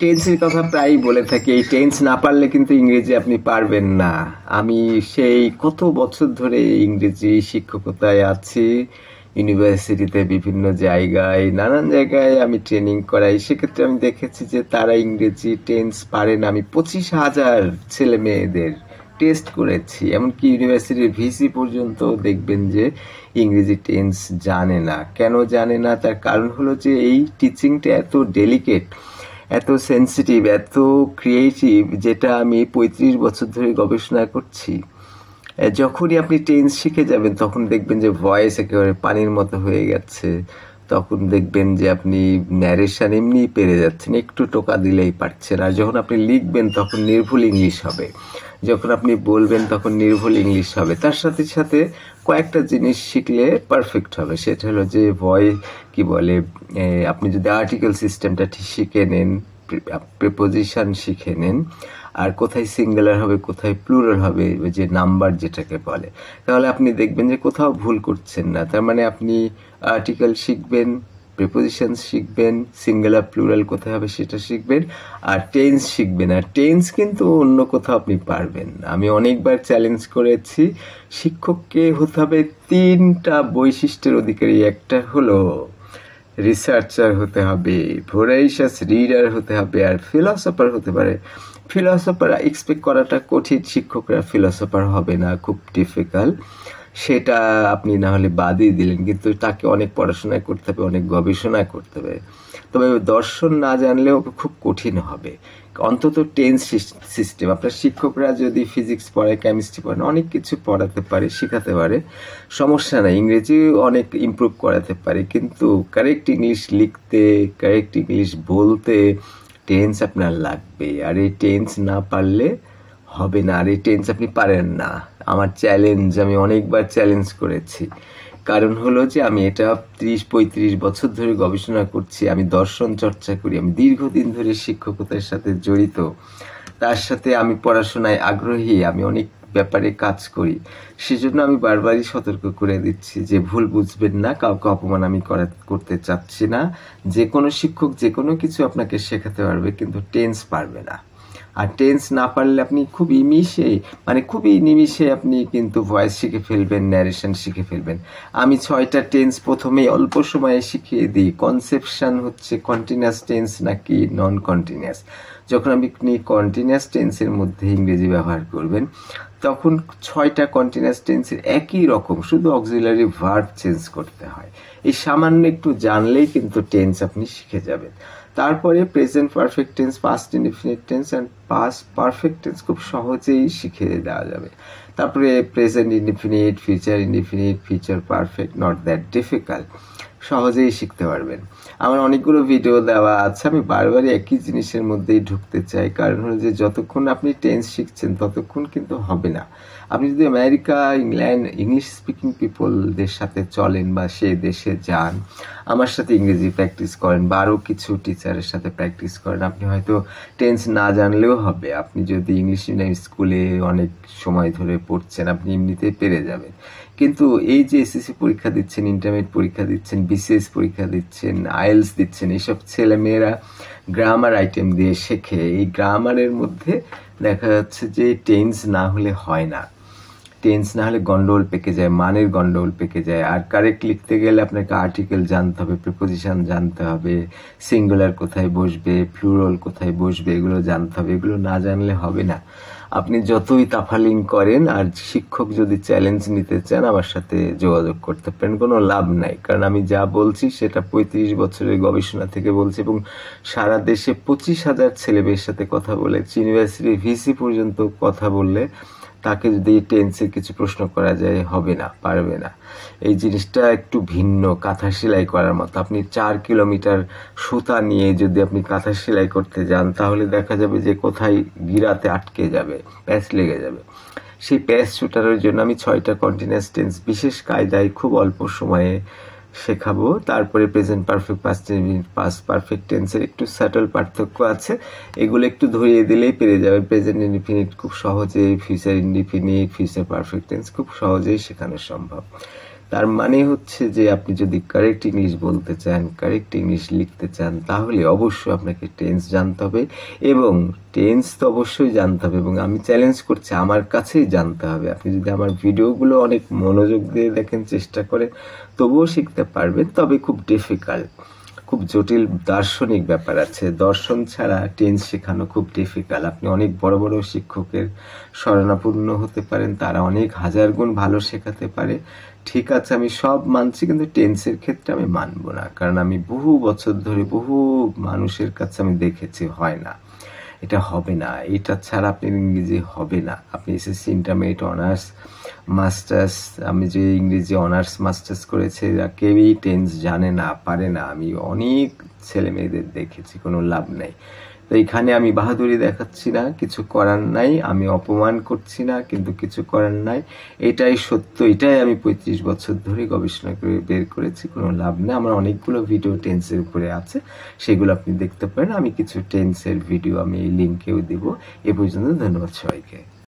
টেন্সের কথা প্রায়ই বলে থাকি, এই টেন্স না পারলে কিন্তু ইংরেজি আপনি পারবেন না। আমি সেই কত বছর ধরে ইংরেজি শিক্ষকতায় আছি, ইউনিভার্সিটিতে বিভিন্ন জায়গায় নানান জায়গায় আমি ট্রেনিং করাই। সেক্ষেত্রে আমি দেখেছি যে তারা ইংরেজি টেন্স পারে না। আমি 25,000 ছেলে মেয়েদের টেস্ট করেছি, এমনকি ইউনিভার্সিটির ভিসি পর্যন্ত দেখবেন যে ইংরেজি টেন্স জানে না। কেন জানে না? তার কারণ হলো যে এই টিচিংটা এত ডেলিকেট, এত সেন্সিটিভ, এত ক্রিয়েটিভ, যেটা আমি 35 বছর ধরে গবেষণা করছি। যখনই আপনি টেন্স শিখে যাবেন তখন দেখবেন যে ভয়েস একেবারে পানির মতো হয়ে গেছে। তখন দেখবেন যে আপনি ন্যারেশন এমনি পেরে যাচ্ছেন, একটু টোকা দিলেই পারছেন। আর যখন আপনি লিখবেন তখন নির্ভুল ইংলিশ হবে, যখন আপনি বলবেন তখন নির্ভুল ইংলিশ হবে। তার সাথে সাথে কয়েকটা জিনিস শিখলে পারফেক্ট হবে। সেটা হলো যে কি বলে, আপনি যদি আর্টিকেল সিস্টেমটা ঠিক শিখে নেন, প্রিপোজিশন শিখে নেন, আর কোথায় সিঙ্গুলার হবে কোথায় প্লুরাল হবে, যে নাম্বার যেটাকে বলে, তাহলে আপনি দেখবেন যে কোথাও ভুল করছেন না। তার মানে আপনি আর্টিকেল শিখবেন, প্রিপোজিশন শিখবেন, সিঙ্গুলার প্লুরাল কোথায় হবে সেটা শিখবেন, আর টেন্স শিখবেন। আর টেন্স কিন্তু অন্য কোথাও আপনি পারবেন না। আমি অনেকবার চ্যালেঞ্জ করেছি, শিক্ষককে হতে হবে 3টা বৈশিষ্ট্যের অধিকারী। একটা হলো রিসার্চার হতে হবে, ভোরাইশাস রিডার হতে হবে, আর ফিলসফার হতে পারে। ফিলসফার এক্সপেক্ট করাটা কঠিন, শিক্ষকরা ফিলসফার হবে না, খুব ডিফিকাল্ট। সেটা আপনি না হলে বাদই দিলেন, কিন্তু তাকে অনেক পড়াশোনা করতে হবে, অনেক গবেষণা করতে হবে। তবে দর্শন না জানলেও খুব কঠিন হবে। অন্তত টেন্স সিস্টেম, আপনার শিক্ষকরা যদি ফিজিক্স পড়ায়, কেমিস্ট্রি পড়ায়, অনেক কিছু পড়াতে পারে, শেখাতে পারে, সমস্যা নাই। ইংরেজি অনেক ইমপ্রুভ করাতে পারে, কিন্তু কারেক্ট ইংলিশ লিখতে, কারেক্ট ইংলিশ বলতে টেন্স আপনার লাগবে। আর এই টেন্স না পারলে হবে না। আর এই টেন্স আপনি পারেন না, আমার চ্যালেঞ্জ, আমি অনেকবার চ্যালেঞ্জ করেছি। কারণ হলো যে আমি এটা 30-35 বছর ধরে গবেষণা করছি, আমি দর্শন চর্চা করি, আমি দীর্ঘদিন ধরে শিক্ষকতার সাথে জড়িত, তার সাথে আমি পড়াশোনায় আগ্রহী, আমি অনেক ব্যাপারে কাজ করি। সেজন্য আমি বারবারই সতর্ক করে দিচ্ছি যে ভুল বুঝবেন না, কাউকে অপমান আমি করতে চাচ্ছি না। যে কোনো শিক্ষক যে কোনো কিছু আপনাকে শেখাতে পারবে, কিন্তু টেন্স পারবে না। আর টেন্স না পারলে আপনি খুবই নিমিষে আপনি কিন্তু ভয়েস শিখে ফেলবেন, ন্যারেশন শিখে ফেলবেন। আমি 6টা টেন্স প্রথমেই অল্প সময়ে শিখিয়ে দিই। কনসেপশন হচ্ছে কন্টিনিউয়াস টেন্স নাকি নন কন্টিনিউয়াস। যখন আপনি কন্টিনিউয়াস টেন্সের মধ্যে ইংরেজি ব্যবহার করবেন, তখন 6টা কন্টিনিউয়াস টেন্সের একই রকম, শুধু অক্সিলারি ভার্ব চেঞ্জ করতে হয়। এই সামান্য একটু জানলেই কিন্তু টেন্স আপনি শিখে যাবেন। তারপরে present perfect tense, past indefinite tense and past perfect tense খুব সহজেই শিখিয়ে দেওয়া যাবে। তারপরে present indefinite, future indefinite, future perfect, not that difficult, সহজেই শিখতে পারবেন। আমার অনেকগুলো ভিডিও দেওয়া আছে, আমি বারবারই একই জিনিসের মধ্যেই ঢুকতে চাই। কারণ হলো যে যতক্ষণ আপনি টেন্স শিখছেন ততক্ষণ কিন্তু হবে না। আপনি যদি আমেরিকা, ইংল্যান্ড, ইংলিশ স্পিকিং পিপলদের সাথে চলেন বা সে দেশে যান, আমার সাথে ইংরেজি প্র্যাকটিস করেন বা আরও কিছু টিচারের সাথে প্র্যাকটিস করেন, আপনি হয়তো টেন্স না জানলেও হবে। আপনি যদি ইংলিশ মিডিয়াম স্কুলে অনেক সময় ধরে পড়ছেন, আপনি এমনিতেই পেরে যাবেন। কিন্তু এই যে এসএসসি পরীক্ষা দিচ্ছেন, ইন্টারমিডিয়েট পরীক্ষা দিচ্ছেন, বিসিএস পরীক্ষা দিচ্ছেন, আইএলস দিচ্ছেন, এইসব ছেলেমেয়েরা গ্রামার আইটেম দিয়ে শেখে। এই গ্রামারের মধ্যে দেখা যাচ্ছে যে টেন্স না হলে হয় না। টেন্স না হলে গন্ডগোল পেকে যায়, মানের গন্ডগোল পেকে যায়। আর কারেক্ট লিখতে গেলে আপনাকে আর্টিকেল জানতে হবে, প্রিপোজিশন জানতে হবে, সিঙ্গুলার কোথায় বসবে, প্লুরাল কোথায় বসবে, এগুলো জানতে হবে। এগুলো না জানলে হবে না। আপনি যতই তাফালিং করেন, আর শিক্ষক যদি চ্যালেঞ্জ নিতে চান আমার সাথে যোগাযোগ করতে পারেন, কোনো লাভ নাই। কারণ আমি যা বলছি সেটা 35 বছরের গবেষণা থেকে বলছি, এবং সারা দেশে 25,000 ছেলেমেয়ের সাথে কথা বলেছি। ইউনিভার্সিটির ভিসি পর্যন্ত কথা বললে তাকে যদি টেন্সের কিছু প্রশ্ন করা যায়, হবে না, পারবে না। এই জিনিসটা একটু ভিন্ন, কাঁথা সেলাই করার মতো। আপনি 4 কিলোমিটার সুতা নিয়ে যদি আপনি কাঁথা সেলাই করতে যান, তাহলে দেখা যাবে যে কোথায় গিরাতে আটকে যাবে, প্যাচ লেগে যাবে। সেই প্যাচ ছুটানোর জন্য আমি 6টা কন্টিনিউয়াস টেন্স বিশেষ কায়দায় খুব অল্প সময়ে শেখাবো। তারপরে present perfect, past indefinite, past perfect টেন্সের একটু সাটল পার্থক্য আছে, এগুলো একটু ধরিয়ে দিলেই পেরে যাবে। প্রেজেন্ট ইনডিফিনিট খুব সহজেই, future indefinite, future perfect tense খুব সহজেই শেখানো সম্ভব। তার মানে হচ্ছে যে আপনি যদি কারেক্ট ইংলিশ বলতে চান, কারেক্ট ইংলিশ লিখতে চান, তাহলে অবশ্যই আপনাকে টেন্স জানতে হবে, এবং টেন্স তো অবশ্যই জানতে হবে, এবং আমি চ্যালেঞ্জ করছি আমার কাছেই জানতে হবে। আপনি যদি আমার ভিডিওগুলো অনেক মনোযোগ দিয়ে দেখেন, চেষ্টা করে, তবুও শিখতে পারবেন, তবে খুব ডিফিকাল্ট, খুব জটিল দার্শনিক ব্যাপার আছে। দর্শন ছাড়া টেন্স শেখানো খুব ডিফিকাল্ট। আপনি অনেক বড় বড় শিক্ষকের শরণাপন্ন হতে পারেন, তারা অনেক হাজার গুণ ভালো শেখাতে পারে, ঠিক আছে, আমি সব মানছি, কিন্তু টেন্সের ক্ষেত্রে আমি মানবো না, কারণ আমি বহু বছর ধরে বহু মানুষের কাছে আমি দেখেছি হয় না, এটা হবে না, এটা ছাড়া আপনি ইংরেজি হবে না। আপনি এসএসসি, ইন্টারমিডিয়েট, অনার্স, মাস্টার্স, আমি যে ইংরেজি অনার্স মাস্টার্স করেছে, কেউই টেন্স জানে না, পারে না। আমি অনেক ছেলে মেয়েদের দেখেছি, কোনো লাভ নেই। তো এখানে আমি বাহাদুরি দেখাচ্ছি না, কিছু করার নাই, আমি অপমান করছি না, কিন্তু কিছু করার নাই, এটাই সত্য, এটাই আমি 35 বছর ধরে গবেষণা করে বের করেছি, কোনো লাভ নেই। আমার অনেকগুলো ভিডিও টেন্সের উপরে আছে, সেগুলো আপনি দেখতে পারেন। আমি কিছু টেন্সের ভিডিও আমি এই লিঙ্কেও দেবো। এ পর্যন্ত, ধন্যবাদ সবাইকে।